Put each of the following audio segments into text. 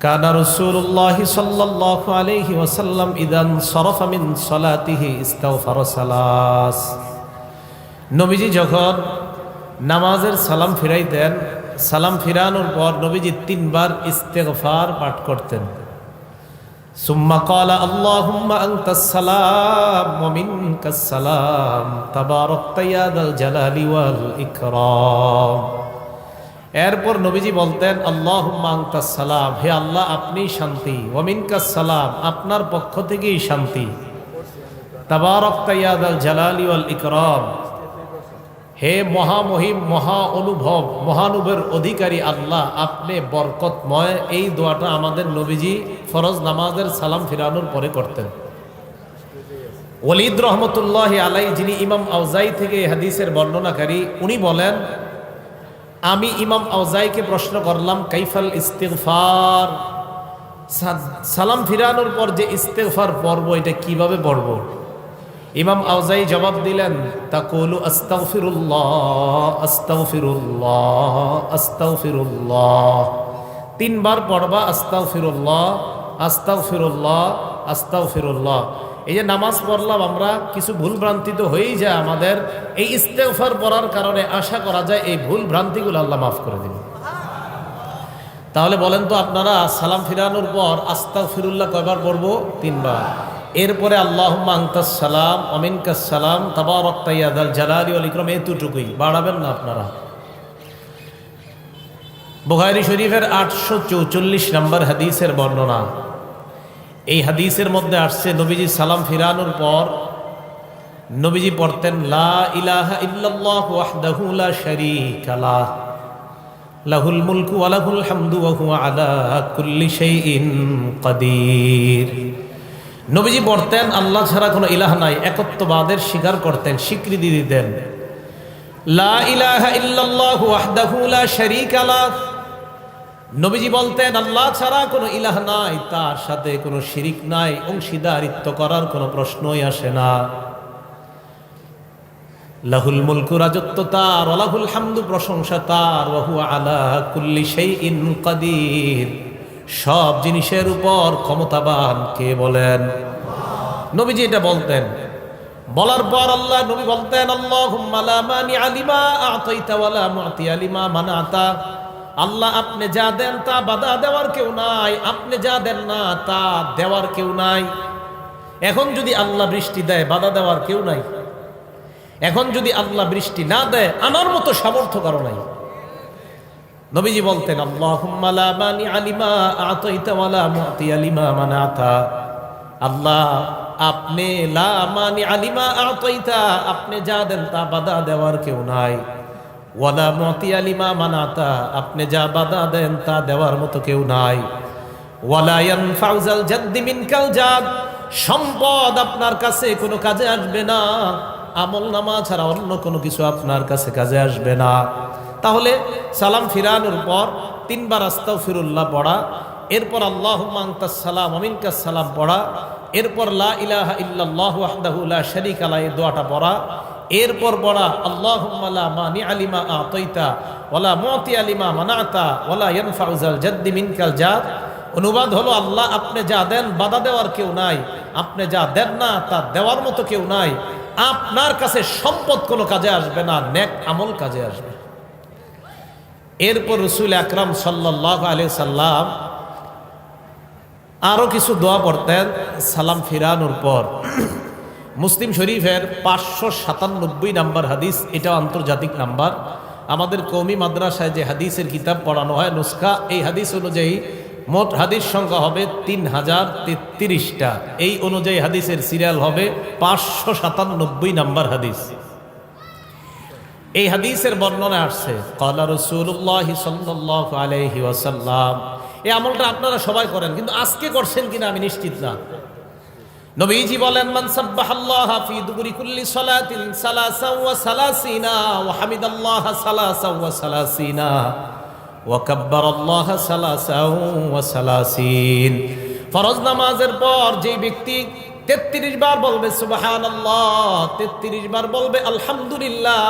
কানা রাসূলুল্লাহ সাল্লাল্লাহু আলাইহি ওয়াসাল্লাম ইদান সরাফা মিন সালাতিহি ইস্তাগফারা সালাস। নবীজি যখন নামাজের সালাম ফিরাইতেন, সালাম ফিরানোর পর নবীজি 3 বার ইস্তেগফার পাঠ করতেন। সুম্মা ক্বালা আল্লাহুম্মা আনতাস সালাম ওয়া মিনকাস সালাম তাবারাকতা ইয়া যাল জালালি ওয়াল ইকরাম। এরপর নবীজি বলতেন আল্লাহুম্মা আনতাস সালাম, হে আল্লাহ আপনি শান্তি, ওয়া মিনকাস সালাম আপনার পক্ষ থেকেই শান্তি, তাবারাকতা ইয়া যাল জালালি ওয়াল ইকরাম, হে মহামহিম মহা অনুভব মহানুভের অধিকারী আল্লাহ আপনি বরকতময়। এই দোয়াটা আমাদের নবীজি ফরজ নামাজের সালাম ফিরানোর পরে করতেন। ওয়ালিদ রহমতুল্লাহি আলাইহি, যিনি ইমাম আউজাই থেকে হাদিসের বর্ণনাকারী, উনি বলেন আমি ইমাম আউজাইকে প্রশ্ন করলাম কাইফাল ইস্তিগফার, সালাম ফিরানোর পর যে ইস্তিগফার পড়ব এটা কিভাবে পড়ব? ইমাম আউজাই জবাব দিলেন তাকুলু আস্তাগফিরুল্লাহ আস্তাগফিরুল্লাহ আস্তাগফিরুল্লাহ, 3 বার পড়বা আস্তাগফিরুল্লাহ আস্তাগফিরুল্লাহ আস্তাগফিরুল্লাহ। এই যে নামাজ পড়লাম আমরা, কিছু ভুল ভ্রান্তি তো হয়েই যায় আমাদের, এই ইস্তেগফার পড়ার কারণে আশা করা যায় এই ভুল ভ্রান্তিগুলো আল্লাহ মাফ করে দিবেন। তাহলে বলেন তো আপনারা সালাম ফিরানোর পর আস্তাগফিরুল্লাহ কয়বার পড়বো? 3 বার। এরপরে আল্লাহুম্মা আনতাস সালাম ওয়া মিনকাস সালাম তাবারাকতা ইয়া যাল জালালি ওয়াল ইকরাম, এতটুকুই, বাড়াবেন না আপনারা। বুখারী শরীফের 844 নম্বর হাদিসের বর্ণনা। এই হাদিসের মধ্যে আসছে নবীজি সালাম ফিরানোর পর নবীজি পড়তেন লা ইলাহা ইল্লাল্লাহু ওয়াহদাহু লা শারীকা লাহ লাহুল মুলকু ওয়া লাহুল হামদু ওয়া হুয়া আলা কুল্লি শাইইন কাদির। নবীজি পড়তেন আল্লাহ ছাড়া কোনো ইলাহ নাই, একত্ববাদের স্বীকার করতেন, স্বীকৃতি দিতেন। লা ইলাহা ইল্লাল্লাহু ওয়াহদাহু লা শারীকা লাহ, নবীজি বলতেন আল্লাহ ছাড়া কোনো ইলাহ নাই, তার সাথে কোনো শিরিক নাই, অংশীদারিত্ব করার কোনো প্রশ্নই আসে না। লাহুল মুলকু, রাজত্ব তার, ওয়া লাহুল হামদু, প্রশংসা তার, ওয়া হুয়া আলা কুল্লি শাইইন কাদির, সব জিনিসের উপর ক্ষমতাবান কে বলেন? নবীজি এটা বলতেন। বলার পর আল্লাহ নবী বলতেন আল্লাহুম্মা লা মানিআ লিমা আ'তাইতা ওয়া লা মু'তিয়া লিমা মানা'তা, আল্লাহ আপনি যা দেন তা বাধা দেওয়ার কেউ নাই, আপনি যা দেন না তা দেওয়ার কেউ নাই। এখন যদি আল্লাহ বৃষ্টি দেয় বাধা দেওয়ার কেউ নাই, এখন যদি আল্লাহ বৃষ্টি না দেয় আনার মতো সামর্থ্য কারো নাই। নবীজি বলতেন আল্লাহুম্মা লা মানিআ লিমা আ'তাইতা ওয়া লা মু'তিয়া লিমা মানা'তা, আল্লাহ আপনি লা মানিআ লিমা আ'তাইতা, আপনি যা দেন তা বাধা দেওয়ার কেউ নাই, ওয়া লা মু'তিয়া লিমা মানা'তা, আপনি যা বাধা দেন তা দেওয়ার মতো কেউ নাই। ওয়া লা ইয়ানফা'ু যাল জাদ্দি মিনকাল জাদ, সম্পদ আপনার কাছে কোনো কাজে আসবে না, আমল নামা ছাড়া অন্য কোনো কিছু আপনার কাছে কাজে আসবে না। তাহলে সালাম ফিরানোর পর 3 বার আস্তাগফিরুল্লাহ পড়া, এরপর আল্লাহুম্মা আনতাস সালাম ওয়া মিনকাস সালাম পড়া, এরপর লা ইলাহা ইল্লাল্লাহু ওয়াহদাহু লা শারীকা লাহু, এই দোয়াটা পড়া, এরপর পড়া আল্লাহুম্মা লা মানিআ লিমা আ'তাইতা ওয়া লা মু'তিয়া লিমা মানা'তা ওয়া লা ইয়ানফা'ু যাল জাদ্দি মিনকাল জাদ। অনুবাদ হলো আল্লাহ আপনি যা দেন বাধা দেওয়ার কেউ নাই, আপনি যা দেন না তা দেওয়ার মতো কেউ নাই, আপনার কাছে সম্পদ কোনো কাজে আসবে না, নেক আমল কাজে আসবে। এরপর রাসূল আকরাম সাল্লাল্লাহু আলাইহি সাল্লাম আরো কিছু দোয়া পড়তেন সালাম ফিরানোর পর। মুসলিম শরীফের 597 নম্বর হাদিস, এটা আন্তর্জাতিক নাম্বার। আমাদের কওমি মাদ্রাসায় যে হাদিসের কিতাব পড়ানো হয় নুসখা, এই হাদিস অনুযায়ী মোট হাদিস সংখ্যা হবে 3033টা। এই অনুযায়ী হাদিসের সিরিয়াল হবে 597 নম্বর হাদিস। এই হাদিসের বর্ণনা আসছে ক্বালা রাসূলুল্লাহ সাল্লাল্লাহু আলাইহি ওয়াসাল্লাম। এই আমলটা আপনারা সবাই করেন, কিন্তু আজকে করছেন কিনা আমি নিশ্চিত না। নবীজি বলেন মান সাব্বাহাল্লাহা ফি দুবুরি কুল্লি সালাতিন সালাসাও ওয়া সালাসিনা ওয়া হামিদাল্লাহা সালাসাও ওয়া সালাসিনা ওয়া কাব্বারাল্লাহা সালাসাও ওয়া সালাসিন। ফরজ নামাজের পর যে ব্যক্তি 33 বার বলবে সুবহানাল্লাহ, 33 বার বলবে আলহামদুলিল্লাহ,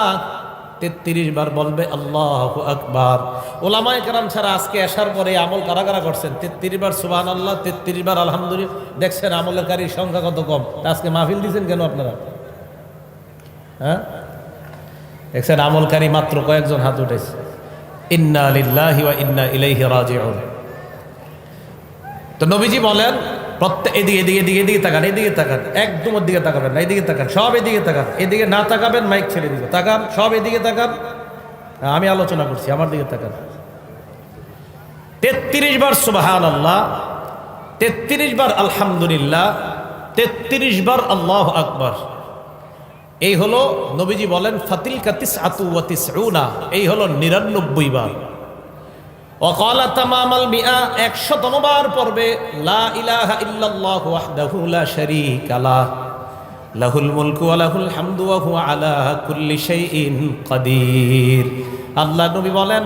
33 বার বলবে আল্লাহু আকবার। ওলামায়ে কেরাম ছাড়া আজকে আসার পরে আমল কারা কারা করছেন? 33 বার সুবহানাল্লাহ, 33 বার আলহামদুলিল্লাহ। দেখছেন আমলকারীর সংখ্যা কত কম। আজকে মাহফিল দিয়েছেন কেন আপনারা? হ্যাঁ, দেখছেন আমলকারী মাত্র কয়েকজন হাত উঠেছে। ইন্না লিল্লাহি ওয়া ইন্না ইলাইহি রাজিউন। তো নবীজি বলেন প্রত্যেক এদিকে এদিকে এদিকে এদিকে তাকান, এদিকে তাকান, একদম ওর দিকে তাকাবেন না, এদিকে তাকান, সব এদিকে তাকান। এদিকে না তাকাবেন মাইক ছেড়ে দিবে। তাকান, সব এদিকে তাকান। আমি আলোচনা করছি, আমার দিকে তাকান। 33 বার সুবহানাল্লাহ, 33 বার আলহামদুলিল্লাহ, 33 বার আল্লাহু আকবার। এই হলো নবীজি বলেন ফাতিলকা তিসআতু ওয়া তিসউনা, এই হলো 99 বার। ওয়াকালা তামামাল মিআ, 100তম বার পড়বে লা ইলাহা ইল্লাল্লাহু ওয়াহদাহু লা শারীকা লাহ, লাহুল মুলকু ওয়া লাহুল হামদু ওয়া হুয়া আলা কুল্লি শাইইন কাদির। আল্লাহ নবী বলেন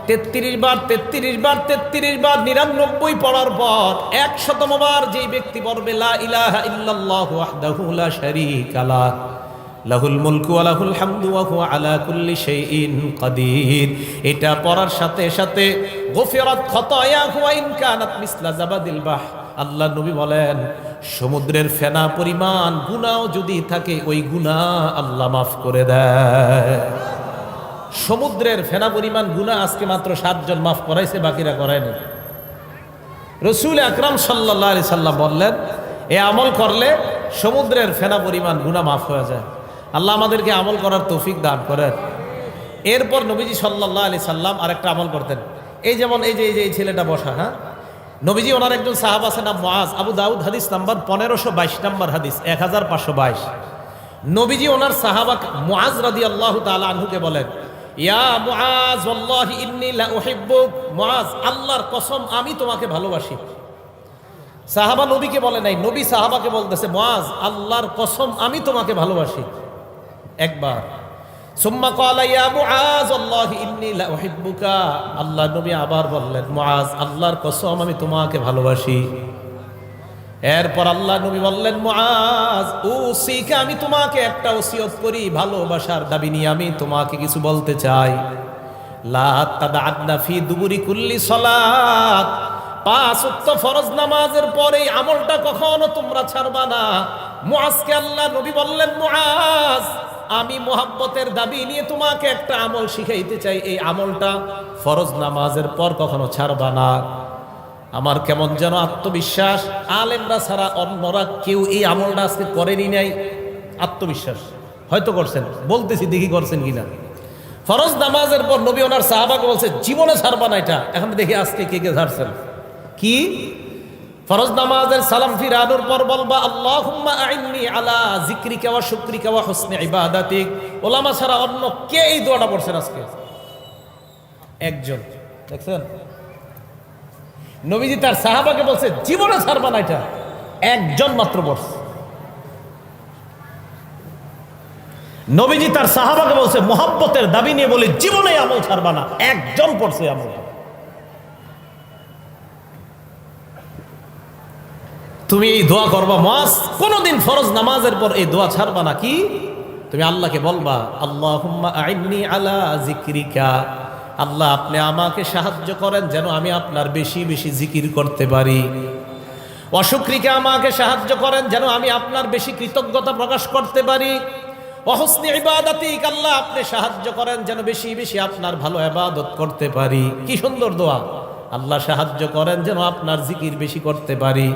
33 বার 33 বার 33 বার 99 পড়ার পর 100তম বার যেই ব্যক্তি পড়বে লা ইলাহা ইল্লাল্লাহু ওয়াহদাহু লা শারীকা লাহ, লাহুল মুলকু ওয়া লাহুল হামদু ওয়া হুয়া আলা কুল্লি শাইইন কাদির, এটা পড়ার সাথে সাথে গফিরাত খাতায়াহু ওয়া ইন কানাত মিসলা জাবাদিল বাহ। আল্লাহ নবী বলেন সমুদ্রের ফেনা পরিমাণ গুনাহ যদি থাকে ওই গুনাহ আল্লাহ মাফ করে দেয়। সমুদ্রের ফেনা পরিমাণ গুনাহ আজকে মাত্র 7 জন মাফ করাইছে, বাকিরা করায়নি। রাসূল আকরাম সাল্লাল্লাহু আলাইহি সাল্লাম বললেন এই আমল করলে সমুদ্রের ফেনা পরিমাণ গুনাহ মাফ হয়ে যায়। আল্লাহ আমাদেরকে আমল করার তৌফিক দান করেন। এরপর নবীজি সাল্লাল্লাহু আলাইহি সাল্লাম আরেকটা আমল করতেন। এই যেমন এই যে ছেলেটা বসা, হ্যাঁ, নবীজি ওনার একজন সাহাবা আছে নাম মুআজ, আবু দাউদ হাদিস নাম্বার 1522 নাম্বার হাদিস 1522। নবীজি ওনার সাহাবা মুআজ রাদিয়াল্লাহু তাআলা আনহুকে বলেন ইয়া মুআজ ওয়াল্লাহি ইন্নী লা উহিব্বুক, মুআজ আল্লাহর কসম আমি তোমাকে ভালোবাসি। সাহাবা নবীকে বলে নাই, নবী সাহাবাকে বলতেছে মুআজ আল্লাহর কসম আমি তোমাকে ভালোবাসি একবার। সুম্মা ক্বালা ইয়া মুআজ ওয়াল্লাহি ইন্নী লা উহিব্বুকা, আল্লাহ নবী আবার বললেন মুআজ আল্লাহর কসম আমি তোমাকে ভালোবাসি। এরপর আল্লাহ নবী বললেন মুআজ উসিকা, আমি তোমাকে একটা ওসিয়ত করি, ভালোবাসার দাবি নিয়ে আমি তোমাকে কিছু বলতে চাই। লা তাদআনা ফি দুবুরি কুল্লি সালাত, 5 ওয়াক্ত ফরজ নামাজের পরে এই আমলটা কখনো তোমরা ছাড়বা না। মুআজকে আল্লাহ নবী বললেন মুআজ আমি মোহাব্বতের দাবি নিয়ে তোমাকে একটা আমল শিখাইতে চাই, এই আমলটা ফরজ নামাজের পর কখনো ছাড়বা না। আমার কেমন যেন আত্মবিশ্বাস, আলেমরা ছাড়া অন্যরা কেউ এই আমলটা আজকে করেনি নাই। আত্মবিশ্বাস হয়তো করছেন, বলতেছি দেখি করছেন কিনা। ফরজ নামাজের পর নবী ওনার সাহাবাকে বলছে জীবনে ছাড়বা না এটা। এখন দেখি আজকে কে কে ছাড়ছেন। কি ফরজ নামাজের সালাম ফিরানোর পর বলবা আল্লাহুম্মা আইন্নি আলা যিকরিকা ওয়া শুকরিকা ওয়া হুসনি ইবাদাতিক। ওলামা ছাড়া অন্য কে এই দোয়াটা পড়ছেন আজকে? একজন। দেখছেন নবীজি তার সাহাবাকে বলছে জীবনে ছাড়বা না এটা, একজন মাত্র পড়ছে। নবীজি তার সাহাবাকে বলছে মোহাব্বতের দাবি নিয়ে বলে জীবনে আমল ছাড়বা না, একজন পড়ছে আমল। তুমি এই দোয়া করবা মুআজ, কোনদিন ফরজ নামাজের পর এই দোয়া ছাড়বা না। কি তুমি আল্লাহকে বলবা আল্লাহুম্মা আইন্নি আলা যিকরিকা, আল্লাহ আপনি আমাকে সাহায্য করেন যেন আমি আপনার বেশি বেশি জিকির করতে পারি। ওয়া শুকরিকা, আমাকে সাহায্য করেন যেন আমি আপনার বেশি কৃতজ্ঞতা প্রকাশ করতে পারি। ওয়া হুসনি ইবাদাতিক, আল্লাহ আপনি সাহায্য করেন যেন বেশি বেশি আপনার ভালো ইবাদত করতে পারি। কি সুন্দর দোয়া। আল্লাহ সাহায্য করেন যেন আপনার জিকির বেশি করতে পারি,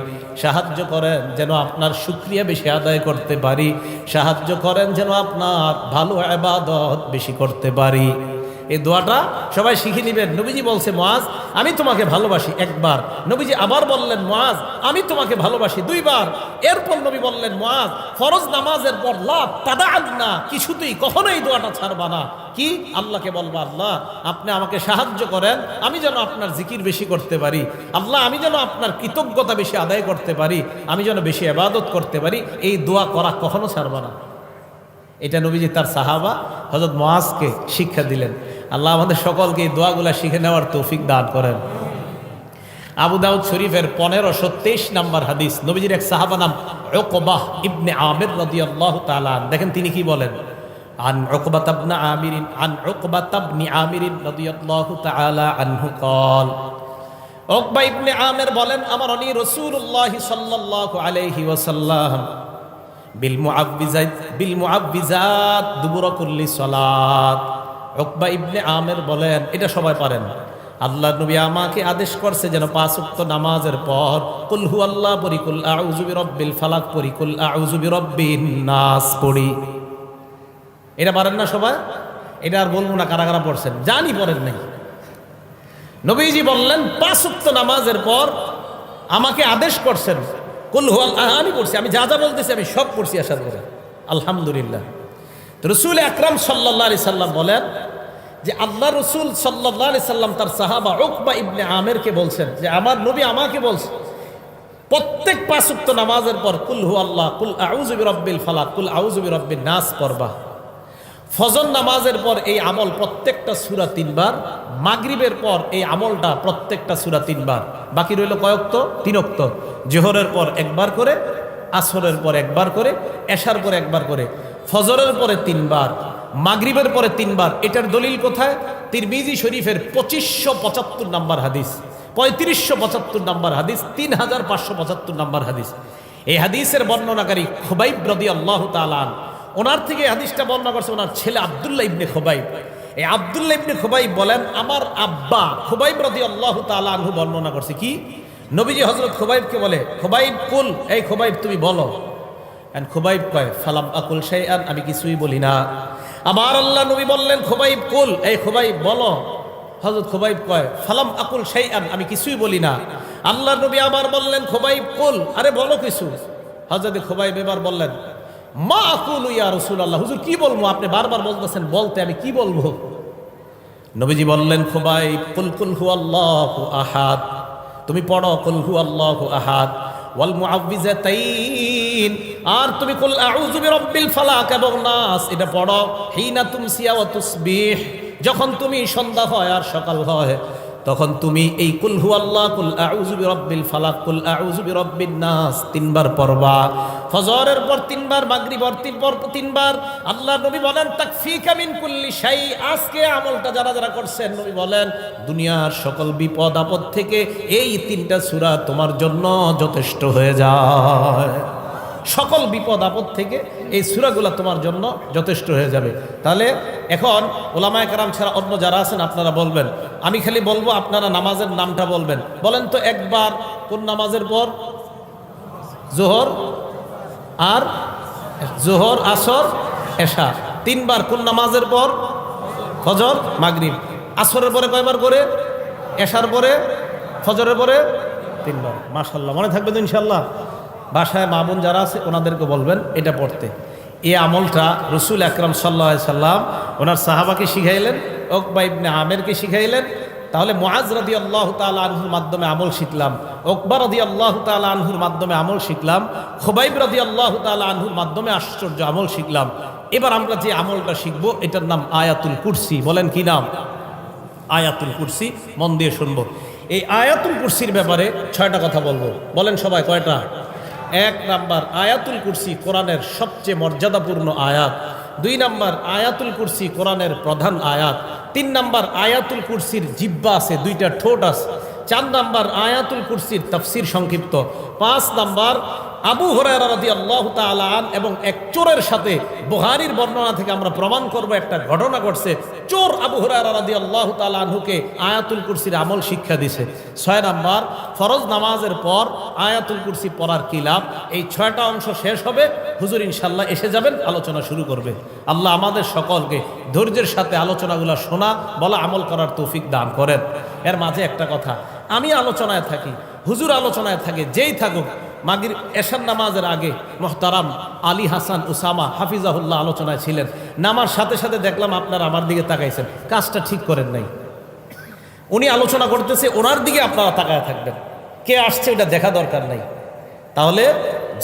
সাহায্য করেন যেন আপনার শুকরিয়া বেশি আদায় করতে পারি, সাহায্য করেন যেন আপনার ভালো ইবাদত বেশি করতে পারি। এই দোয়াটা সবাই শিখে নেবেন। নবীজি বলছে মুআজ আমি তোমাকে ভালোবাসি একবার, নবীজি আবার বললেন মুআজ আমি তোমাকে ভালোবাসি 2 বার। এরপর নবী বললেন মুআজ ফরজ নামাজের পর লা তাদআনা, কিছুতেই কখনোই এই দোয়াটা ছাড়বা না। কি আল্লাহকে বলবা আল্লাহ আপনি আমাকে সাহায্য করেন আমি যেন আপনার জিকির বেশি করতে পারি, আল্লাহ আমি যেন আপনার কৃতজ্ঞতা বেশি আদায় করতে পারি, আমি যেন বেশি ইবাদত করতে পারি। এই দোয়া করা কখনো ছাড়বা না। এটা নবীজি তার সাহাবা হযরত মুআজকে শিক্ষা দিলেন। আল্লাহ আমাদের সকলকে এই দোয়াগুলা শিখে নেওয়ার তৌফিক দান করেন। আবু দাউদ শরীফের 1523 নম্বর হাদিস, নবীজির এক সাহাবা নাম উকবাহ ইবনে আমির রাদিয়াল্লাহু তাআলা, দেখেন তিনি কি বলেন। عن عقبة بن عامر رضي الله تعالى عنه قال উকবা ইবনে আমির বলেন আমারনি রাসূলুল্লাহ সাল্লাল্লাহু আলাইহি ওয়াসাল্লাম বিল মুআব্বিজাত দুবুর কুল্লি সালাত। উকবা ইবনে আমির বলেন, এটা সবাই পারেন, আল্লাহ নবী আমাকে আদেশ করছে যেন 5 ওয়াক্ত নামাজের পর কুল হুয়াল্লাহ পড়ি, কুল আউযু বিরাব্বিল ফালাক পড়ি, কুল আউযু বিরাব্বিন নাস পড়ি। এটা পারেন না সবাই? এটা আর বলবো না কারা কারা পড়ছেন, জানি পড়েন নাই। নবীজি বললেন 5 ওয়াক্ত নামাজের পর আমাকে আদেশ করছেন কুল হুয়াল্লাহ, আমি পড়ছি, আমি যা যা বলতেছি আমি সব পড়ছি আসার পরে, আলহামদুলিল্লাহ। তো রাসূল আকরাম সাল্লাল্লাহু আলাইহি সাল্লাম বলেন যে আল্লাহ রাসূল সাল্লাল্লাহু আলাইহি সাল্লাম তার সাহাবা উকবা ইবনে আমিরকে বলছেন যে আমার নবী আমাকে বলছে প্রত্যেক 5 ওয়াক্ত নামাজের পর কুল হুয়াল্লাহ, কুল আউযু বিরাব্বিল ফালাক, কুল আউযু বিরাব্বিন নাস পড়বা। ফজর নামাজের পর এই আমল প্রত্যেকটা সূরা 3 বার, মাগরিবের পর এই আমলটা প্রত্যেকটা সূরা 3 বার, বাকি রইল কয় ওয়াক্ত? 3 ওয়াক্ত। জোহরের পর একবার করে, আসরের পর একবার করে, এশার পর একবার করে, ফজরের পরে 3 বার, মাগরিবের পরে 3 বার। এটার দলিল কোথায়? তিরমিজি শরীফের 2575 নম্বর হাদিস, 3575 নম্বর হাদিস, 3575 নম্বর হাদিস। এই হাদিসের বর্ণনাকারী খুবাইব রাদিয়াল্লাহু তাআলা ওনার থেকে হাদিসটা বর্ণনা করছে ওনার ছেলে আব্দুল্লাহ ইবনে খুবাইব। এই আব্দুল্লাহ ইবনে খুবাইব বলেন আমার আব্বা খুবাইব রাদিয়াল্লাহু তাআলা আনহু বর্ণনা করছে কি, নবীজি হযরত খুবাইবকে বলে, খুবাইব কুল, এই খুবাইব তুমি বলো। এন্ড খুবাইব কয় ফালাম আকুল শাইআন, আমি কিছুই বলি না। আবার আল্লাহ নবী বললেন খুবাইব কুল, এই খুবাইব বলো। হযরত খুবাইব কয় ফালাম আকুল শাইআন, আমি কিছুই বলি না। আল্লাহ নবী আবার বললেন খুবাইব কুল, আরে বলো কিছু। হযরত খুবাইব এবার বললেন মা আকুলু ইয়া রাসূলুল্লাহ, হুজুর কি বলবো, আপনি বারবার বলতেছেন বলতে, আমি কি বলবো? নবীজি বললেন খুবাইব কুল কুল হুয়াল্লাহু আহাদ, তুমি পড়ো কুল হুয়াল্লাহু আহাদ, ওয়াল মুআউযিজাতাইন, আর তুমি কুল আউযু বিরাব্বিল ফালাক এবং নাস এটা পড়ো। হিনা তুমসিয়া ওয়া তুসবিহ, যখন তুমি সন্ধ্যা হয় আর সকাল হয় তখন তুমি এই কুল হুয়াল্লাহ, কুল আউযু বিরাব্বিল ফালাক, কুল আউযু বিরাব্বিন নাস 3 বার পড়বা। ফজরের পর 3 বার, মাগরিবের পর 3 বার। আল্লাহ নবী বলেন তাকফিকা মিন কুল্লি শাই, আজকে আমলটা যারা যারা করছেন নবী বলেন দুনিয়ার সকল বিপদ আপদ থেকে এই 3টা সূরা তোমার জন্য যথেষ্ট হয়ে যায়। সকল বিপদ আপদ থেকে এই সূরাগুলো তোমার জন্য যথেষ্ট হয়ে যাবে। তাহলে এখন ওলামায়ে কেরাম ছাড়া অন্য যারা আছেন আপনারা বলবেন, আমি খালি বলবো আপনারা নামাজের নামটা বলবেন। বলেন তো একবার কোন নামাজের পর? জোহর আর জোহর, আসর, এশা। 3 বার কোন নামাজের পর? ফজর, মাগরিব। আসরের পরে কয়বার করে? এশার পরে, ফজরের পরে 3 বার। মাশাআল্লাহ, মনে থাকবে তো ইনশাআল্লাহ। বাসায় মা বোন যারা আছে ওনাদেরকে বলবেন এটা পড়তে। এই আমলটা রাসূল আকরাম সাল্লাল্লাহু আলাইহি সাল্লাম ওনার সাহাবাকে শিখাইলেন, উকবা ইবনে আমিরকে শিখাইলেন। তাহলে মুআজ রাদিয়াল্লাহু তাআলা আনহুর মাধ্যমে আমল শিখলাম, উকবা রাদিয়াল্লাহু তাআলা আনহুর মাধ্যমে আমল শিখলাম, খুবাইব রাদিয়াল্লাহু তাআলা আনহুর মাধ্যমে আশ্চর্য আমল শিখলাম। এবার আমরা যে আমলটা শিখব এটার নাম আয়াতুল কুরসি। বলেন কি নাম? আয়াতুল কুরসি। মন দিয়ে শুনবো। এই আয়াতুল কুরসির ব্যাপারে 6টা কথা বলবো। বলেন সবাই কয়টা? 1 নাম্বার, আয়াতুল কুরসি কোরআনের সবচেয়ে মর্যাদাপূর্ণ আয়াত। 2 নাম্বার, আয়াতুল কুরসি কোরআনের প্রধান আয়াত। 3 নাম্বার, আয়াতুল কুরসির জিহ্বা আছে, 2টা ঠোঁট আছে। 4 নাম্বার, আয়াতুল কুরসির তাফসীর সংক্ষিপ্ত। 5 নাম্বার, আবু হুরায়রা রাদিয়াল্লাহু তাআলা আনহু এবং এক চোরের সাথে বুখারীর বর্ণনা থেকে আমরা প্রমাণ করব একটা ঘটনা ঘটছে। চোর আবু হুরায়রা রাদিয়াল্লাহু তাআলা আনহুকে আয়াতুল কুরসির আমল শিক্ষা দিয়েছে। 6 নাম্বার, ফরজ নামাজের পর আয়াতুল কুরসি পড়ার কি লাভ। এই 6টা অংশ শেষ হবে, হুজুর ইনশাআল্লাহ এসে যাবেন, আলোচনা শুরু করবে। আল্লাহ আমাদের সকলকে ধৈর্যের সাথে আলোচনাগুলো শোনা, বলা, আমল করার তৌফিক দান করেন। এর মাঝে একটা কথা, আমি আলোচনায় থাকি, হুজুর আলোচনায় থাকে, যেই থাকুক, মাগরিব এশার নামাজের আগে মোহতারাম আলী হাসান উসামা হাফিজাহুল্লাহ আলোচনায় ছিলেন। নামার সাথে সাথে দেখলাম আপনারা আমার দিকে তাকাইছেন, কাজটা ঠিক করেন নাই। উনি আলোচনা করতেছে, ওনার দিকে আপনারা তাকায় থাকবেন, কে আসছে এটা দেখা দরকার নাই। তাহলে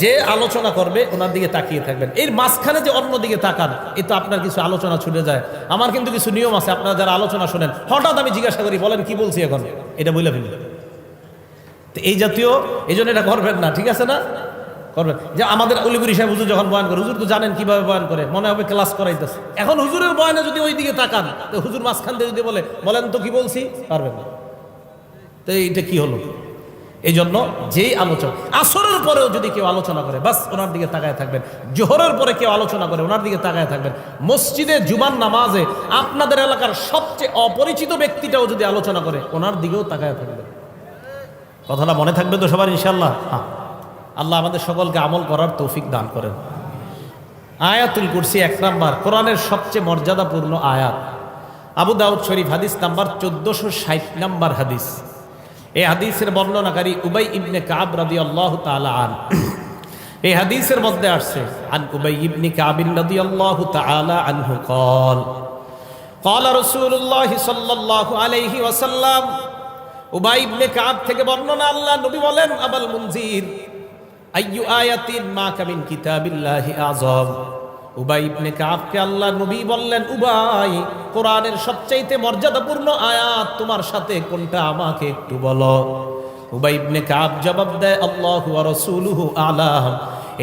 যে আলোচনা করবে ওনার দিকে তাকিয়ে থাকবেন। এর মাঝখানে যে অন্য দিকে তাকান, এ তো আপনার কিছু আলোচনা ছুটে যায়। আমার কিন্তু কিছু নিয়ম আছে, আপনারা যারা আলোচনা শোনেন হঠাৎ আমি জিজ্ঞাসা করি বলেন কি বলছি এখন, এটা বলে ফেলি। এই জাতীয়, এই জন্য এটা করবেন না, ঠিক আছে না? করবেন। যে আমাদের অলিপুরি সাহেব হুজুর যখন বয়ান করে, হুজুর তো জানেন কিভাবে বয়ান করে, মনে হবে ক্লাস করাইতেছে। এখন হুজুরের বয়ানে যদি ওই দিকে তাকান, তো হুজুর মাঝখান দিয়ে যদি বলেন তো কি বলছি, পারবেন না। তো এইটা কি হলো? এই জন্য যেই আলোচনা, আসরের পরেও যদি কেউ আলোচনা করে, বাস ওনার দিকে তাকায় থাকবেন। জোহরের পরে কেউ আলোচনা করে, ওনার দিকে তাকায় থাকবেন। মসজিদে জুমার নামাজে আপনাদের এলাকার সবচেয়ে অপরিচিত ব্যক্তিটাও যদি আলোচনা করে, ওনার দিকেও তাকায় থাকবেন। কথাটা মনে থাকবে তো সবার ইনশাআল্লাহ? হ্যাঁ, আল্লাহ আমাদের সকলকে আমল করার তৌফিক দান করেন। আয়াতুল কুরসি 1 নাম্বার, কোরআনের সবচেয়ে মর্যাদাপূর্ণ আয়াত। আবু দাউদ শরীফ হাদিস নাম্বার 1460 নাম্বার হাদিস। এই হাদিসের বর্ণনাকারী উবাই ইবনে কাব রাদিয়াল্লাহু তাআলা আন। এই হাদিসের মধ্যে আসছে, আন উবাই ইবনে কাব রাদিয়াল্লাহু তাআলা আনহু قال قال رسول الله صلى الله عليه وسلم। উবাই ইবনে কাব থেকে বর্ণনা, আল্লাহ নবী বলেন, আবাল মুনজির আইয়ু আয়াতিন মা কামিন কিতাবিল্লাহি আযম। উবাই ইবনে কাবকে আল্লাহ নবী বললেন, উবাই, কোরআনের সবচাইতে মর্যাদাপূর্ণ আয়াত তোমার সাথে কোনটা আমাকে একটু বলো। উবাই ইবনে কাব জবাব দেয়, আল্লাহু ওয়া রাসূলুহু আ'লাম।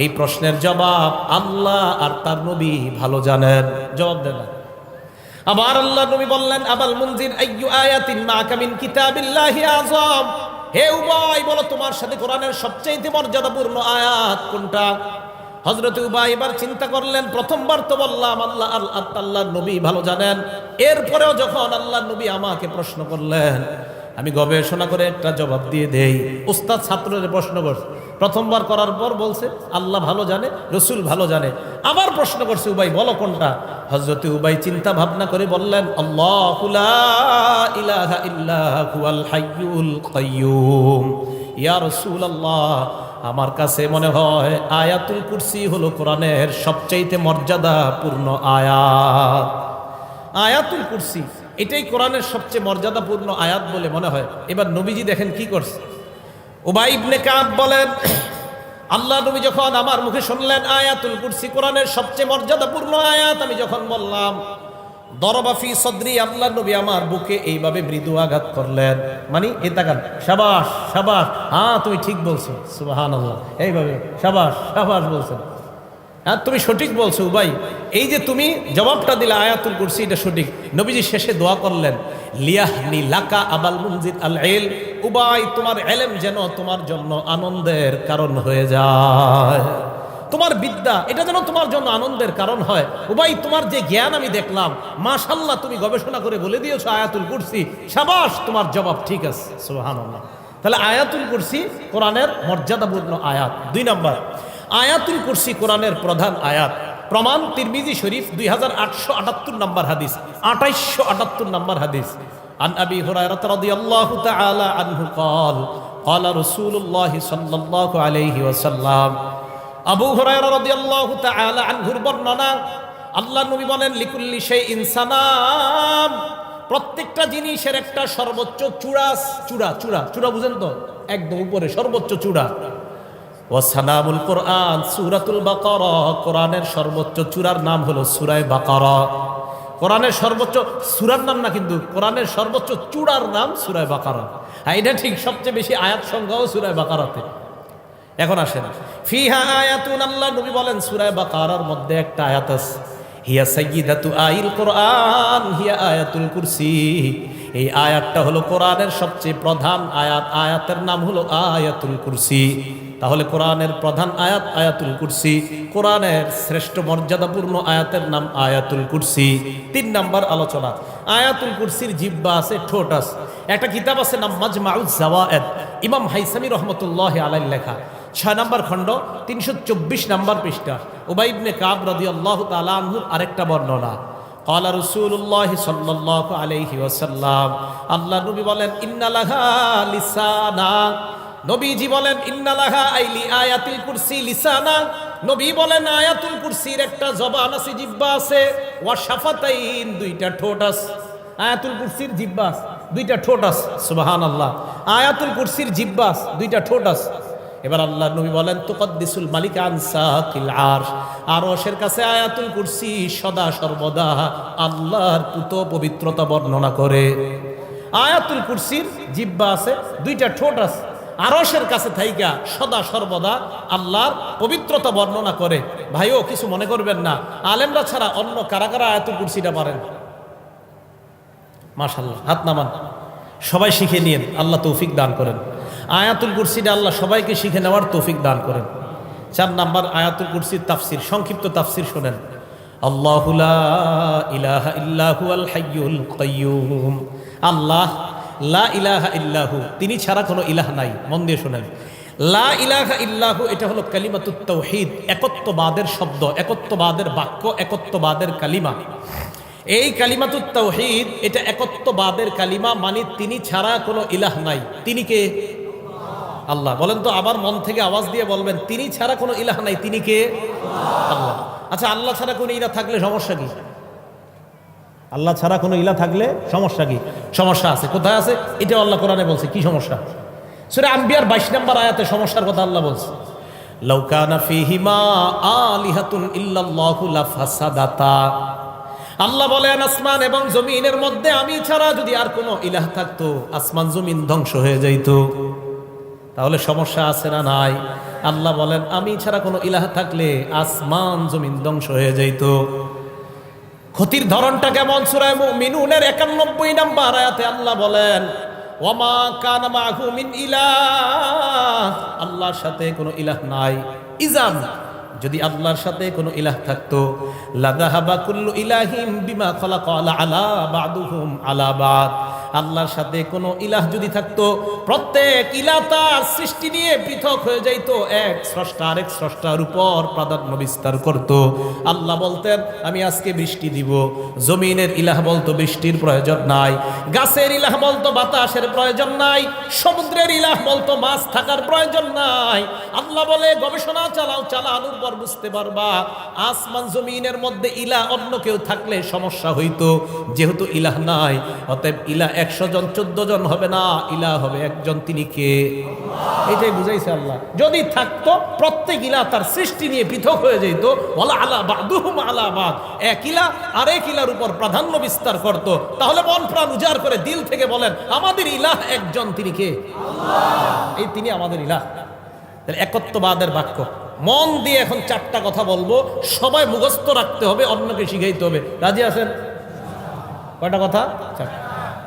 এই প্রশ্নের জবাব আল্লাহ আর তার নবী ভালো জানেন। জবাব দেন। আবার আল্লাহ নবী বললেন, আবাল মুনজির আইয়ু আয়াতিন মা কামিন কিতাবিল্লাহি আযম। হে উবাই, বলো তোমার সাথে কোরআনের সবচাইতে মর্যাদাপূর্ণ আয়াত কোনটা? হযরত উবাই এবার চিন্তা করলেন, প্রথমবার তো বললাম আল্লাহ আল্লাহর নবী ভালো জানেন। এরপরেও যখন আল্লাহর নবী আমাকে প্রশ্ন করলেন, আমি গবেষণা করে একটা জবাব দিয়ে দেই। উস্তাদ ছাত্রদের প্রশ্ন করছে, প্রথমবার করার পর বলছে আল্লাহ ভালো জানে, রসুল ভালো জানে। আবার প্রশ্ন করছে, উবাই বলো কোনটা? হযরত উবাই চিন্তা ভাবনা করে বললেন, আল্লাহু লা ইলাহা ইল্লা হুয়াল হাইয়ুল কাইয়্যুম। ইয়া রাসূলুল্লাহ, আমার কাছে মনে হয় আয়াতুল কুরসি হলো কোরআনের সবচাইতে মর্যাদাপূর্ণ আয়াত। আয়াতুল কুরসি এটাই কোরআনের সবচেয়ে মর্যাদাপূর্ণ আয়াত বলে মনে হয়। এবার নবীজি দেখেন কি করছে। উবাই ইবনে কাব বলেন, আল্লাহ নবী যখন আমার মুখে শুনলেন আয়াতুল কুরসি কোরআনের সবচেয়ে মর্যাদাপূর্ণ আয়াত, আমি যখন বললাম, দরবা ফি সদরি, আল্লাহ নবী আমার বুকে এইভাবে মৃদু আঘাত করলেন। মানে এ তাকান, শাবাশ শাবাশ, হ্যাঁ তুমি ঠিক বলছো, সুবহানাল্লাহ, এইভাবে শাবাশ শাবাশ বলছেন, হ্যাঁ তুমি সঠিক বলছো উবাই। এই যে তুমি জবাবটা দিলে আয়াতুল কুরসি, এটা সঠিক। নবীজি শেষে দোয়া করলেন, লিয়াহনি লাকা আবাল মুনজির আল ইলম। উবাই, তোমার ইলম যেন তোমার জন্য আনন্দের কারণ হয়ে যায়। তোমার বিদ্যা এটা যেন তোমার জন্য আনন্দের কারণ হয়। উবাই, তোমার যে জ্ঞান আমি দেখলাম, মাশাআল্লাহ, তুমি গবেষণা করে বলে দিয়েছো আয়াতুল কুরসি, শাবাশ, তোমার জবাব ঠিক আছে, সুবহানাল্লাহ। তাহলে আয়াতুল কুরসি কোরআনের মর্যাদাপূর্ণ আয়াত। 2 নাম্বার, আয়াতুল কুরসি কোরআনের প্রধান আয়াত। প্রমাণ তিরমিজি শরীফ 2878 নম্বর হাদিস, 2878 নম্বর হাদিস। আন আবি হুরায়রা রাদিয়াল্লাহু তাআলা আনহু قال قال رسول الله صلى الله عليه وسلم। আবু হুরায়রা রাদিয়াল্লাহু তাআলা আনহুর বর্ণনা, আল্লাহর নবী বলেন, লিকুল্লি শাইইন সানাম। প্রত্যেকটা জিনিসের একটা সর্বোচ্চ চূড়া, চূড়া চূড়া চূড়া বুঝেন তো, একদম উপরে সর্বোচ্চ চূড়া। ওয়াসানামুল কোরআন সূরাতুল বাকারা, কোরআনের সর্বোচ্চ চূড়ার নাম হলো সূরা বাকারা। কোরআনের সর্বোচ্চ সূরার নাম না, কিন্তু কোরআনের সর্বোচ্চ চূড়ার নাম সূরা বাকারা। হ্যাঁ, এটা ঠিক, সবচেয়ে বেশি আয়াত সংখ্যাও সূরা বাকারাতে। এখন আসেন, ফিহা আয়াতুন, আল্লাহ নবী বলেন সূরা বাকারার মধ্যে একটা আয়াত আছে, হিয়া সাইয়্যিদাতু আইল কোরআন হিয়া আয়াতুল কুরসি। এই আয়াতটা হলো কোরআনের সবচেয়ে প্রধান আয়াত, আয়াতের নাম হলো আয়াতুল কুরসি। তাহলে কোরআনের প্রধান আয়াত আয়াতুল কুরসি, কোরআনের শ্রেষ্ঠ মর্যাদাপূর্ণ আয়াতের নাম আয়াতুল কুরসি। 3 নাম্বার আলোচনা, আয়াতুল কুরসির জিহ্বা আছে, ঠোঁট আছে। একটা কিতাব আছে নাম মাজমাউজ জাওয়ায়েদ, ইমাম হাইসামি রহমতুল্লাহ আলাইহি লেখা, 6 নম্বর খণ্ড, 324 নম্বর পৃষ্ঠা। উবাই ইবনে কাব রাদিয়াল্লাহু তাআলা আনহুর আরেকটা বর্ণনা, ক্বালা রাসূলুল্লাহ সাল্লাল্লাহু আলাইহি ওয়াসাল্লাম, আল্লাহ নবী বলেন, ইন্না লাহা লিসানা। নবীজি বলেন, ইন্না লাহা আইলি আয়াতুল কুরসি লিসানা। নবী বলেন, আয়াতুল কুরসির একটা জবান আছে, জিহ্বা আছে, ওয়া শাফাতাইন, 2টা ঠোঁট আছে। আয়াতুল কুরসির জিহ্বা আছে, 2টা ঠোঁট আছে, সুবহানাল্লাহ। আয়াতুল কুরসির জিহ্বা আছে, 2টা ঠোঁট আছে। এবার আল্লাহ নবী বলেন, তুকদ্দিসুল মালিক আন সাকিল আরশ, আরশের কাছে আয়াতুল কুরসি সদা সর্বদা আল্লাহর পুত পবিত্রতা বর্ণনা করে। আয়াতুল কুরসির জিহ্বা আছে, 2টা ঠোঁট আছে। আরশের কাছে থাইকা সদা সর্বদা আল্লাহর পবিত্রতা বর্ণনা করে। ভাইও কিছু মনে করবেন না, আলেমরা ছাড়া অন্য কারা কারা আয়াতুল কুরসিটা পারেন? মাশাআল্লাহ, হাত নামান। সবাই শিখে নিন, আল্লাহ তৌফিক দান করেন। আয়াতুল কুরসিটা আল্লাহ সবাইকে শিখে নেওয়ার তৌফিক দান করেন। 4 নাম্বার আয়াতুল কুরসির তাফসির, সংক্ষিপ্ত তাফসির শোনেন। আল্লাহু লা ইলাহা ইল্লা হুয়াল হাইয়ুল কাইয়্যুম। আল্লাহ লা ইলাহা ইল্লাহু, তিনি ছাড়া কোনো ইলাহ নাই। মন দিয়ে শোনেন, লা ইলাহা ইল্লাহু এটা হলো কালিমাতুত তাওহীদ, একত্ববাদের শব্দ, একত্ববাদের বাক্য, একত্ববাদের কালিমা। এই কালিমাতুত তাওহীদ এটা একত্ববাদের কালিমা, মানে তিনি ছাড়া কোনো ইলাহ নাই। তিনি কে? আল্লাহ। বলেন তো আবার মন থেকে আওয়াজ দিয়ে বলবেন, তিনি ছাড়া কোনো ইলাহ নাই, তিনি কে? আল্লাহ। আচ্ছা, আল্লাহ ছাড়া কোনো ইলাহ থাকলে সমস্যা কি? আল্লাহ ছাড়া কোনো ইলাহ থাকলে সমস্যা কি? সমস্যা আছে। কোথায় আছে? এটাও আল্লাহ কোরআনে বলছে। কি সমস্যা? সূরা আম্বিয়ার 22 নম্বর আয়াতে সমস্যার কথা আল্লাহ বলছে। লাউ কানা ফীহিমা আলিহাতুন ইল্লাল্লাহু লাফাসাদাতা। আল্লাহ বলেন, আসমান এবং জমিনের মধ্যে আমি ছাড়া যদি আর কোনো ইলাহ থাকতো, আসমান জমিন ধ্বংস হয়ে যাইত। তাহলে সমস্যা আছে না নাই? আল্লাহ বলেন, আমি ছাড়া কোনো ইলাহ থাকলে আসমান জমিন ধ্বংস হয়ে যাইত। ক্ষতির ধরনটা কেমন? সূরা মুমিনুনের 91 নম্বর আয়াতে আল্লাহ বলেন, ওয়ামা কানা মাহু মিন ইলাহ, আল্লাহর সাথে কোনো ইলাহ নাই। ইজান, যদি আল্লাহর সাথে কোনো ইলাহ থাকতো, লাযাহাবা কুল্লু ইলাহিম বিমা খালাকা আলা বাদুহুম আলা বাদ। আল্লাহর সাথে কোনো ইলাহ যদি থাকতো, প্রত্যেক ইলাহ তার সৃষ্টি নিয়ে পৃথক হয়ে যাইত, এক স্রষ্টা আরেক স্রষ্টার উপর প্রাধান্য বিস্তার করত। আল্লাহ বলতেন, আমি আজকে বৃষ্টি দিব। জমিনের ইলাহ বলতো বৃষ্টির প্রয়োজন নাই, গাছের ইলাহ বলতো বাতাসের প্রয়োজন নাই, সমুদ্রের ইলাহ বলতো মাছ থাকার প্রয়োজন নাই। আল্লাহ বলে, গবেষণা চালাও, চালানোর পর বুঝতে পারবা আসমান জমিনের মধ্যে ইলাহ অন্য কেউ থাকলে সমস্যা হইতো। যেহেতু ইলাহ নাই, অতএব ইলাহ 100 জন 14 জন হবে না, ইলাহ হবে একজন, তিনি কে? এটাই বুঝাইছে আল্লাহ। যদি থাকতো, প্রত্যেক ইলাহ তার সৃষ্টি নিয়ে পৃথক হয়ে যেত। ওয়ালা আলা বাদুহুম আলা বাদ, এক ইলাহ আরেক ইলাহর উপর প্রাধান্য বিস্তার করত। তাহলে মন প্রাণ উজাড় করে দিল থেকে বলেন, আমাদের ইলাহ একজন, তিনি কে? আল্লাহ। এই তিনি আমাদের ইলাহ। একত্ববাদের বাক্য। মন দিয়ে এখন 4টা কথা বলবো, সবাই মুখস্থ রাখতে হবে, অন্যকে শিখাইতে হবে। রাজি আছেন? কয়টা কথা? 4।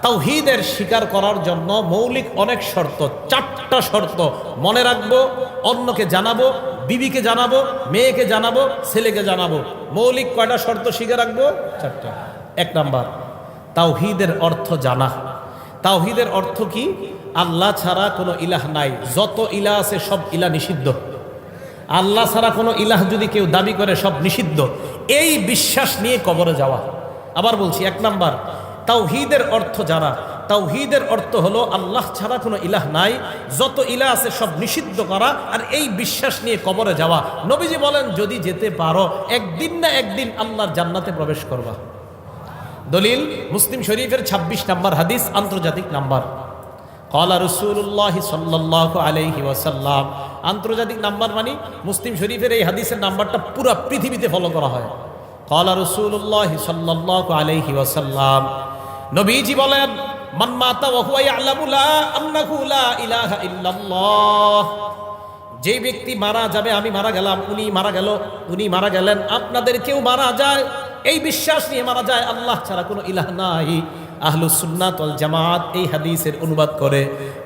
তাওহীদের স্বীকার করার জন্য মৌলিক অনেক শর্ত, 4টা শর্ত মনে রাখবো, অন্যকে জানাবো, বিবিকে জানাবো, মেয়েকে জানাবো, ছেলেকে জানাবো। মৌলিক কয়টা শর্ত শিখে রাখবো? 4টা। 1 নাম্বার, তাওহীদের অর্থ জানা। তাওহীদের অর্থ কি? আল্লাহ ছাড়া কোনো ইলাহ নাই, যত ইলাহ আছে সব ইলাহ নিষিদ্ধ। আল্লাহ ছাড়া কোনো ইলাহ যদি কেউ দাবি করে, সব নিষিদ্ধ। এই বিশ্বাস নিয়ে কবরে যাওয়া। আবার বলছি, 1 নাম্বার, তাওহীদের অর্থ জানা। তাওহীদের অর্থ হলো আল্লাহ ছাড়া কোনো ইলাহ নাই, যত ইলাহ আছে সব নিষিদ্ধ করা, আর এই বিশ্বাস নিয়ে কবরে যাওয়া। নবীজি বলেন, যদি যেতে পারো, একদিন না একদিন আল্লাহর জান্নাতে প্রবেশ করবা। দলিল মুসলিম শরীফের 26 নম্বর হাদিস, আন্তর্জাতিক নাম্বার। ক্বালা রাসূলুল্লাহ সাল্লাল্লাহু আলাইহি ওয়াসাল্লাম। আন্তর্জাতিক নাম্বার মানে মুসলিম শরীফের এই হাদিসের নাম্বারটা পুরো পৃথিবীতে ফলো করা হয়। ক্বালা রাসূলুল্লাহ সাল্লাল্লাহু আলাইহি ওয়াসাল্লাম, নবীজি বলেন, মান মাতা ওয়া হুয়া ইয়ালামু লা আন্নাহু লা ইলাহা ইল্লাল্লাহ। যে ব্যক্তি মারা যাবে, আমি মারা গেলাম, উনি মারা গেল, উনি মারা গেলেন, আপনাদের কেউ মারা যায়, এই বিশ্বাস নিয়ে মারা যায় আল্লাহ ছাড়া কোনো ইলাহ নাই। আহলুস সুন্নাত ওয়াল জামাত এই হাদিসের অনুবাদ করে,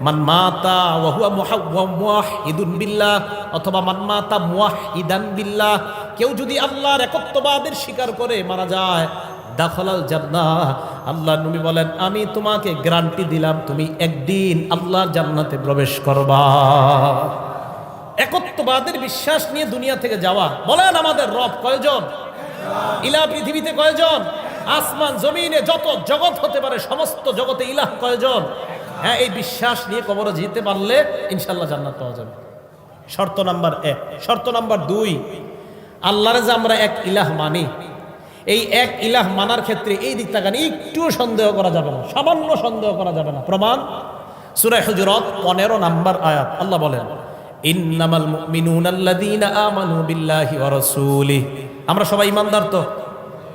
মান মাতা ওয়া হুয়া মুওয়াহহিদুন বিল্লাহ, অথবা মান মাতা মুওয়াহহিদান বিল্লাহ। কেউ যদি আল্লাহর একত্ববাদের স্বীকার করে মারা যায়, দাখালাল জান্নাহ। আল্লাহর নবী বলেন, আমি তোমাকে গ্যারান্টি দিলাম, তুমি একদিন আল্লাহর জান্নাতে প্রবেশ করবা। একত্ববাদের বিশ্বাস নিয়ে দুনিয়া থেকে যাওয়া। বলেন, আমাদের রব কয়জন? ইলাহ পৃথিবীতে কয়জন? আসমান জমিনে যত জগৎ হতে পারে, সমস্ত জগতে ইলাহ কয়জন? হ্যাঁ, এই বিশ্বাস নিয়ে কবরে যেতে পারলে ইনশাআল্লাহ জান্নাত পাওয়া যাবে। শর্ত নাম্বার 1। শর্ত নাম্বার 2, আল্লাহরে যে আমরা এক ইলাহ মানি, এই এক ইলাহ মানার ক্ষেত্রে এই দিক তাকান, একটু সন্দেহ করা যাবে না, সামান্য সন্দেহ করা যাবে না। প্রমাণ সূরা হুজুরাত 15 নম্বর আয়াত। আল্লাহ বলেন, ইন্নামাল মুমিনুনা আল্লাযীনা আমানু বিল্লাহি ওয়া রাসূলিহি। আমরা সবাই ইমানদার তো?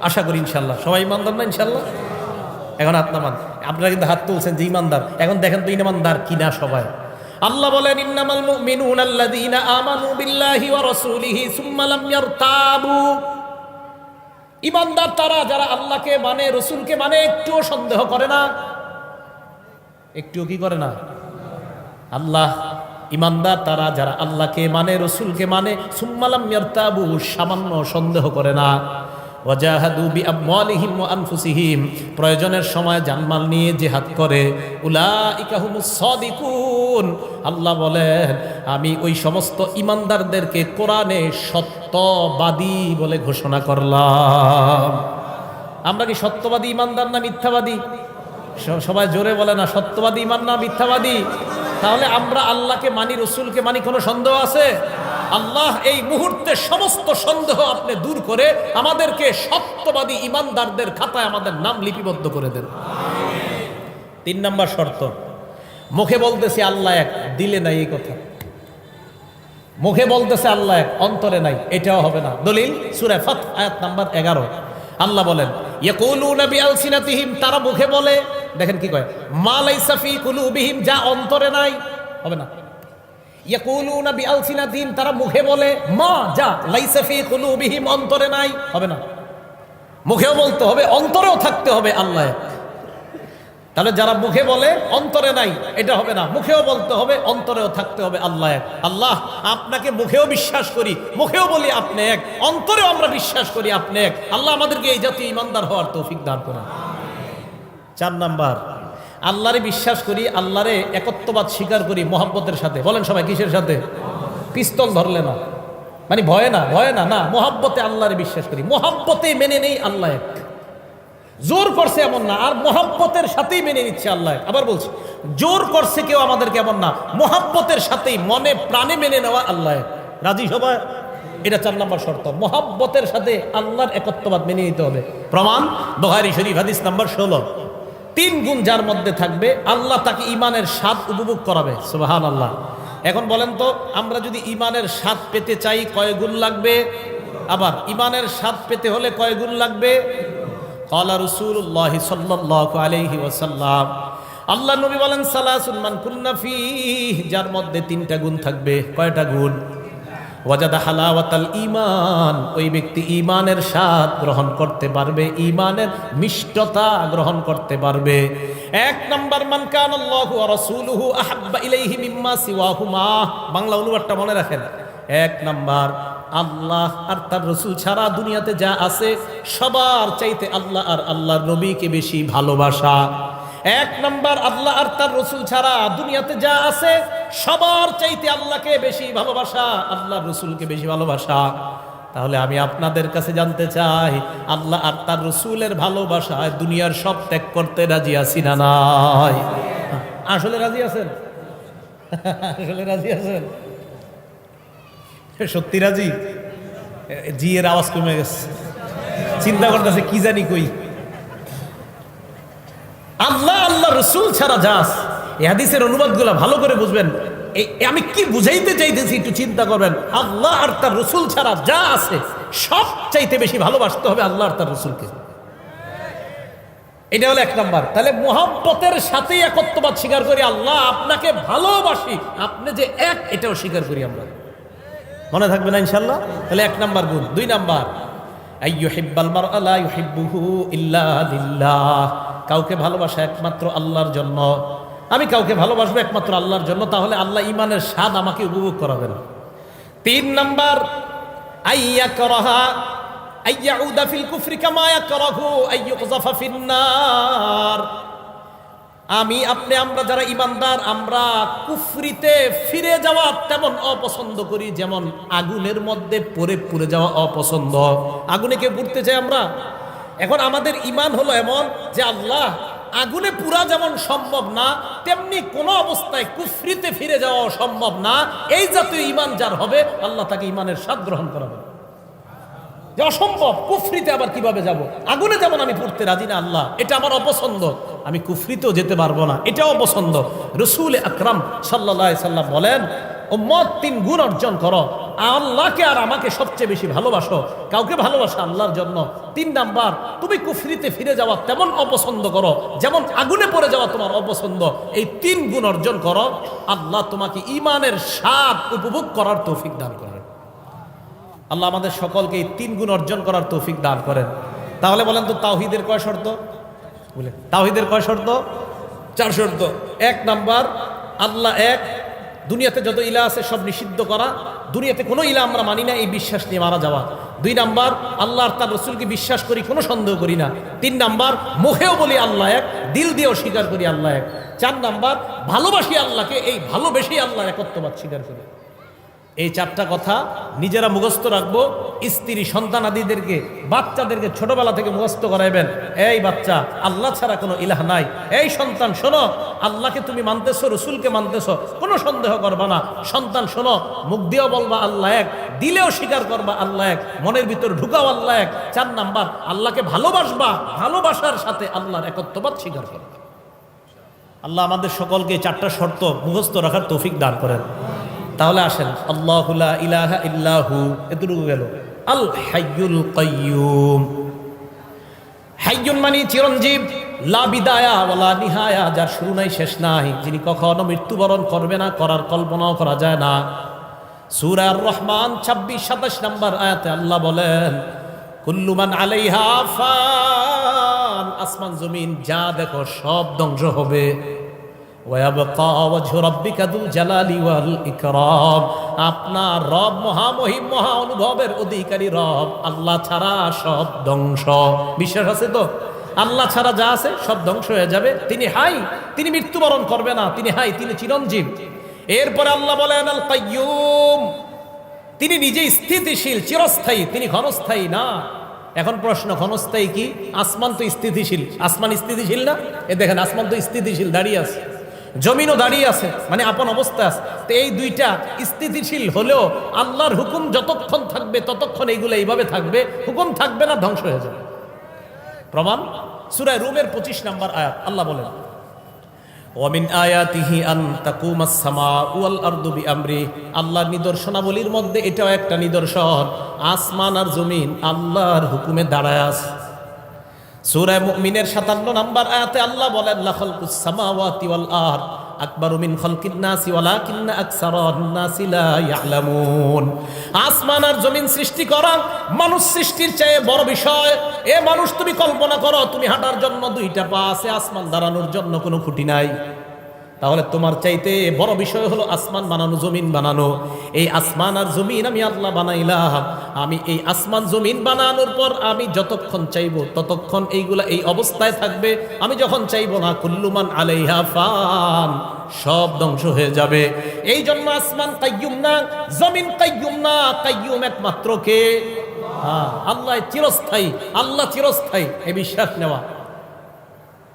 আশা করি ইনশাআল্লাহ সবাই ইমানদার না? ইনশাআল্লাহ। এখন হাত নামান। আপনারা কিন্তু হাত তুলছেন যে ইমানদার, এখন দেখেন তো ইমানদার কিনা সবাই। আল্লাহ বলেন ইন্নামাল মুমিনুনা আল্লাযীনা আমানু বিল্লাহি ওয়া রাসূলিহি সুম্মা লাম ইয়ারতাবু। ঈমানদার তারা যারা আল্লাহকে মানে, রাসূলকে মানে, একটুও সন্দেহ করে না। একটুও কি করে না? আল্লাহ ঈমানদার তারা যারা আল্লাহকে মানে, রাসূলকে মানে, সুম্মা লাম ইয়ারতাবু, সামান্য সন্দেহ করে না। ওয়াজাহাদু বিআমওয়ালিহিম ওয়া আনফুসিহিম, প্রয়োজনের সময় জানমাল নিয়ে জিহাদ করে। উলাইকা হুমুস সাদিকুন, আল্লাহ বলেন আমি ওই সমস্ত ঈমানদারদেরকে কোরআনে সত্যবাদী বলে ঘোষণা করলাম। আমরা কি সত্যবাদী ঈমানদার না মিথ্যাবাদী? সবাই জোরে বলে না, সত্যবাদী ঈমান না মিথ্যাবাদী? তাহলে আমরা আল্লাহকে মানি, রাসূলকে মানি, কোনো সন্দেহ আছে? আল্লাহ এই মুহূর্তে সমস্ত সন্দেহ আপনি দূর করে আমাদেরকে সত্যবাদী ঈমানদারদের খাতায় আমাদের নাম লিপিবদ্ধ করে দেন। 3 নম্বর শর্ত, মুখে বলতেছি আল্লাহ এক, দিলে নাই এই কথা। মুখে বলতেছে আল্লাহ এক, অন্তরে নাই, এটাও হবে না। দলিল সূরা ফাত আয়াত নাম্বার 11। আল্লাহ বলেন ইয়াকুলুনা বিআলসিনাতিহিম, তারা মুখে বলে, দেখেন কি কয়, মা লাইসা ফি কুলুবিহিম, যা অন্তরে নাই, হবে না। ইয়াকুলুনা বিআলসিনাতিহিম, তারা মুখে বলে, মা যা লাইসা ফি কুলুবিহিম, অন্তরে নাই, হবে না। মুখেও বলতে হবে, অন্তরেও থাকতে হবে আল্লাহ এক। তাহলে যারা মুখে বলে অন্তরে নাই, এটা হবে না। মুখেও বলতে হবে, অন্তরেও থাকতে হবে আল্লাহ এক। আল্লাহ আপনাকে মুখেও বিশ্বাস করি, মুখেও বলি আপনি এক, অন্তরেও আমরা বিশ্বাস করি আপনি এক। আল্লাহ আমাদেরকে এই জাতীয় ঈমানদার হওয়ার তৌফিক দান করুন। 4 নাম্বার, আল্লাহরে বিশ্বাস করি, আল্লাহরে একত্ববাদ স্বীকার করি মহব্বতের সাথে। বলেন সবাই, কিসের সাথে? পিস্তল ধরলে না, মানে ভয়ে না, ভয়ে না, না, মহব্বতে আল্লাহরে বিশ্বাস করি, মহব্বতে মেনে নেই আল্লাহ এক। জোর করছে এমন না, আর মহব্বতের সাথেই মেনে নিচ্ছে আল্লাহ। আবার বলছি, জোর করছে কেউ আমাদেরকে এমন না, মহব্বতের সাথেই মনে প্রাণে মেনে নেওয়া আল্লাহ। রাজি সবাই? এটা 4 নম্বর শর্ত, মহব্বতের সাথে আল্লাহর একত্ববাদ মেনে নিতে হবে। প্রমাণ বুখারী শরীফ হাদিস নাম্বার 16। 3 গুণ যার মধ্যে থাকবে আল্লাহ তাকে ঈমানের স্বাদ উপভোগ করাবে। সুবহানাল্লাহ। এখন বলেন তো, আমরা যদি ঈমানের স্বাদ পেতে চাই কয় গুণ লাগবে? আবার ঈমানের স্বাদ পেতে হলে কয় গুণ লাগবে? ক্বালা রাসূলুল্লাহ সাল্লাল্লাহু আলাইহি ওয়াসাল্লাম, আল্লাহ নবী বলেন সালাসুন মান কুন্না ফীহি, যার মধ্যে 3টা গুণ থাকবে। কয়টা গুণ? ওয়াজাদা হালাওয়াতাল ঈমান, ওই ব্যক্তি ঈমানের স্বাদ গ্রহণ করতে পারবে, ঈমানের মিষ্টতা গ্রহণ করতে পারবে। 1 নাম্বার, মান কানাল্লাহু ওয়া রাসূলুহু আহাব্বা ইলাইহি মিম্মা সিওয়াহুমা। বাংলা অনুবাদটা মনে রাখেন। 1 নাম্বার, আল্লাহ আর তার রাসূল ছাড়া দুনিয়াতে যা আছে সবার চাইতে আল্লাহ আর আল্লাহর নবীকে বেশি ভালোবাসা। 1 নাম্বার, আল্লাহ আর তার রাসূল ছাড়া দুনিয়াতে যা আছে সবার চাইতে আল্লাহকে বেশি ভালোবাসা, আল্লাহর রাসূলকে বেশি ভালোবাসা। তাহলে আমি আপনাদের কাছে জানতে চাই, আল্লাহ আর তার রাসূলের ভালোবাসায় দুনিয়ার সব ত্যাগ করতে রাজি আছি না নাই? আসলে রাজি আছেন? আসলে রাজি আছেন? সত্যি রাজি? জি এর আওয়াজ কমে গেছে, চিন্তা করতেছে কি জানি কই। আল্লাহ আল্লাহ রাসূল ছাড়া যাস, এই হাদিসের অনুবাদগুলো ভালো করে বুঝবেন। আমি কি বুঝাইতে চাইতেছি একটু চিন্তা করবেন। আল্লাহ আর তার রাসূল ছাড়া যা আছে সব চাইতে বেশি ভালোবাসতে হবে আল্লাহ আর তার রাসূলকে। এটা হলো 1 নাম্বার। তাহলে মুহাব্বতের সাথে একত্ববাদ স্বীকার করি, আল্লাহ আপনাকে ভালোবাসি, আপনি যে এক, এটাও স্বীকার করি আমরা। মনে থাকবে না ইনশাআল্লাহ? তাহলে 1 নাম্বার গুণ। 2 নাম্বার, আইয়ুহিব্বাল মারআ লা ইউহিব্বুহু ইল্লা লিল্লাহ, কাউকে ভালোবাসা একমাত্র আল্লাহর জন্য। আমি কাউকে ভালোবাসবো একমাত্র আল্লাহর জন্য, তাহলে আল্লাহ ঈমানের স্বাদ আমাকে উপভোগ করাবেন। 3 নাম্বার, আইয়াকরাহা আইয়াউদা ফিল কুফরি কামা ইয়াকরাহু আইয়ুকযাফা ফিন নার। আমি আপনি আমরা যারা ঈমানদার, আমরা কুফরিতে ফিরে যাওয়া তেমন অপছন্দ করি যেমন আগুনের মধ্যে পুড়ে যাওয়া অপছন্দ। আগুনে কে পুড়তে চাই আমরা? এখন আমাদের ঈমান হলো এমন যে আল্লাহ আগুনে পুরা যেমন সম্ভব না, তেমনি কোন অবস্থায় কুফরিতে ফিরে যাওয়া সম্ভব না। এই জাতীয় ঈমান যার হবে, আল্লাহ তাকে ঈমানের স্বাদ গ্রহণ করাবে। যে অসম্ভব, কুফরিতে আবার কিভাবে যাব? আগুনে যেমন আমি পড়তে রাজি না আল্লাহ, এটা আমার অপছন্দ, আমি কুফরিতেও যেতে পারবো না, এটাও অপছন্দ। রাসূল আকরাম সাল্লাল্লাহু আলাইহি সাল্লাম বলেন, উম্মত 3 গুণ অর্জন করো, আল্লাহকে আর আমাকে সবচেয়ে বেশি ভালোবাসো, কাউকে ভালোবাসো আল্লাহর জন্য। 3 নাম্বার, তুমি কুফরিতে ফিরে যাওয়া তেমন অপছন্দ করো যেমন আগুনে পড়ে যাওয়া তোমার অপছন্দ। এই 3 গুণ অর্জন করো, আল্লাহ তোমাকে ঈমানের স্বাদ উপভোগ করার তৌফিক দান করেন। আল্লাহ আমাদের সকলকে এই 3 গুণ অর্জন করার তৌফিক দান করেন। তাহলে বলেন তো তাওহীদের কয় শর্ত? বলে তাওহীদের কয় শর্ত? 4 শর্ত। 1 নাম্বার, আল্লাহ এক, দুনিয়াতে যত ইলা আছে সব নিষিদ্ধ করা, দুনিয়াতে কোনো ইলা আমরা মানি না এই বিশ্বাস নিয়ে মারা যাওয়া। 2 নাম্বার, আল্লাহ আর তার রসুলকে বিশ্বাস করি, কোনো সন্দেহ করি না। 3 নাম্বার, মুখেও বলি আল্লাহ এক, দিল দিয়েও স্বীকার করি আল্লাহ এক। 4 নাম্বার, ভালোবাসি আল্লাহকে, এই ভালোবেসেই আল্লাহর একত্ববাদ স্বীকার করি। এই 4টা কথা নিজেরা মুখস্থ রাখবো, স্ত্রী সন্তানাদিদেরকে বাচ্চাদেরকে ছোটবেলা থেকে মুখস্থ করাইবেন। এই বাচ্চা, আল্লাহ ছাড়া কোনো ইলাহ নাই। এই সন্তান শোনো, আল্লাহকে তুমি মানতেছো, রসুলকে মানতেছো, কোনো সন্দেহ করবা না। সন্তান শোনো, মুখ দিয়েও বলবা আল্লাহ এক, দিলেও স্বীকার করবা আল্লাহ এক, মনের ভিতর ঢুকাও আল্লাহ এক। 4 নাম্বার, আল্লাহকে ভালোবাসবা, ভালোবাসার সাথে আল্লাহর একত্ববাদ স্বীকার করবা। আল্লাহ আমাদের সকলকে 4টা শর্ত মুখস্থ রাখার তৌফিক দান করেন। তাহলে আসেন, আল্লাহু লা ইলাহা ইল্লাহু, এতটুকু গেল। আল হাইয়ুল কাইয়ুম, হাইয়ুন মানে চিরঞ্জীব, লা বিদায়া ওয়ালা নিহায়া, যার শুরু নাই শেষ নাই, যিনি কখনো মৃত্যুবরণ করবে না, করার কল্পনাও করা যায় না। সূরা আর রহমান 26-27 নম্বর আয়াতে আল্লাহ বলেন, কুল্লু মান আলাইহা ফান, আসমান জমিন যা দেখো সব ধ্বংস হবে। ওয়ায়াবকা ওয়াজহু রাব্বিকা যুল জালালি ওয়াল ইকরাম, আপনার রব মহামহিম, মহা অনুভবের অধিকারী রব, আল্লাহ ছাড়া সব ধ্বংস। বিশ্বাস আছে তো? আল্লাহ ছাড়া যা আছে সব ধ্বংস হয়ে যাবে। তিনি হাই, তিনি মৃত্যুবরণ করবে না, তিনি হাই, তিনি চিরঞ্জীব। এরপরে আল্লাহ বলেন আল কাইয়ুম, তিনি নিজে স্থিতিশীল, চিরস্থায়ী, তিনি ক্ষণস্থায়ী না। এখন প্রশ্ন, ক্ষণস্থায়ী কি? আসমান তো স্থিতিশীল, আসমান স্থিতিশীল না? এ দেখেন, আসমান তো স্থিতিশীল, দাঁড়িয়ে আছে, জমিনও দাঁড়িয়ে আছে, মানে আপন অবস্থায় আছে। তো এই 2টা স্থিতিশীল হলেও আল্লাহর হুকুম যতক্ষণ থাকবে ততক্ষণ এইগুলো এইভাবে থাকবে, হুকুম থাকবে না, ধ্বংস হয়ে যাবে। প্রমাণ সূরা রুমের 25 নম্বর আয়াত, আল্লাহ বলেন, ওয়ামিন আয়াতিহি আন তাকুমাস সামাউ ওয়াল আরদু বিআমরি, আল্লাহর নিদর্শনাবলীর মধ্যে এটাও একটা নিদর্শন, আসমান আর জমিন আল্লাহর হুকুমে দাঁড়ায় আছে। সূরা মুমিনের 57 নম্বর আয়াতে আল্লাহ বলেন, লা খালকুস সামাওয়াতি ওয়াল আরদ আকবারু মিন খালকিন নাসি ওয়ালাকিন্না আকসারান নাসি লা ইয়ালামুন, আসমান আর জমিন সৃষ্টি করা মানুষ সৃষ্টির চেয়ে বড় বিষয়। এ মানুষ, তুমি কল্পনা করো, তুমি হাঁটার জন্য 2টা পা আছে, আসমান দাঁড়ানোর জন্য কোনো খুঁটি নাই। তাহলে তোমার চাইতে বড় বিষয় হলো আসমান বানানো, জমিন বানানো। এই আসমান আর জমিন আমি আল্লাহ বানাইলাম। আমি এই আসমান জমিন বানানোর পর আমি যতক্ষণ চাইবো ততক্ষণ এইগুলা এই অবস্থায় থাকবে। আমি যখন চাইবো না, কুল্লুমান আলাইহা ফান, সব ধ্বংস হয়ে যাবে। এই জন্য আসমান কাইয়ুম না, জমিন কাইয়ুম না, কাইয়ুম একমাত্র কে? আল্লাহ চিরস্থায়ী, আল্লাহ চিরস্থায়ী, এই বিশ্বাস নেওয়া।